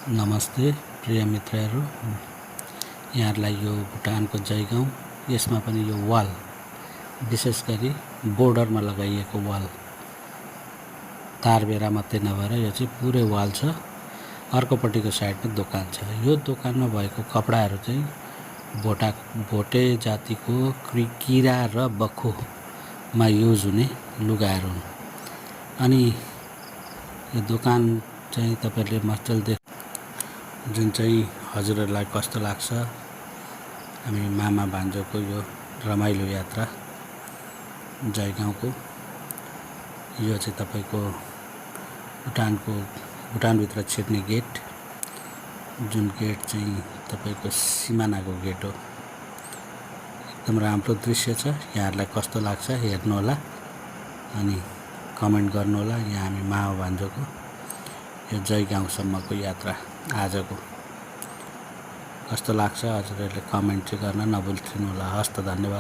नमस्ते प्रिय मित्रहरू, यहाँहरूलाई यो भुटानको जयगाउँ, यसमा पनि यो वाल विशेष गरी बोर्डरमा लगाइएको वाल, तारबेरा मात्रै नभएर यो चाहिँ पुरै वाल छ। अर्कोपट्टिको साइडमा दोकान छ। यो दोकानमा भएको कपडाहरू चाहिँ भोटे जातिको किरा र बख्खुमा युज हुने लुगाहरू हुन्। अनि यो दोकान चाहिँ तपाईहरुले मजाले जुन चाहिँ हजुरहरूलाई कस्तो लाग्छ, हामी मामा भान्जोको यो रमाइलो यात्रा जयगाउँको, यो चाहिँ तपाईको भुटानभित्र छिर्ने गेट, जुन गेट चाहिँ तपाईको सिमानाको गेट हो। एकदम राम्रो दृश्य छ। यहाँहरूलाई कस्तो लाग्छ हेर्नुहोला अनि कमेन्ट गर्नुहोला। यहाँ हामी मामा भान्जोको यो जयगाउँसम्मको यात्रा आजको कस्तो लाग्छ हजुरहरूले कमेन्ट चाहिँ गर्न नबिर्सनुहोला। हस्त, धन्यवाद।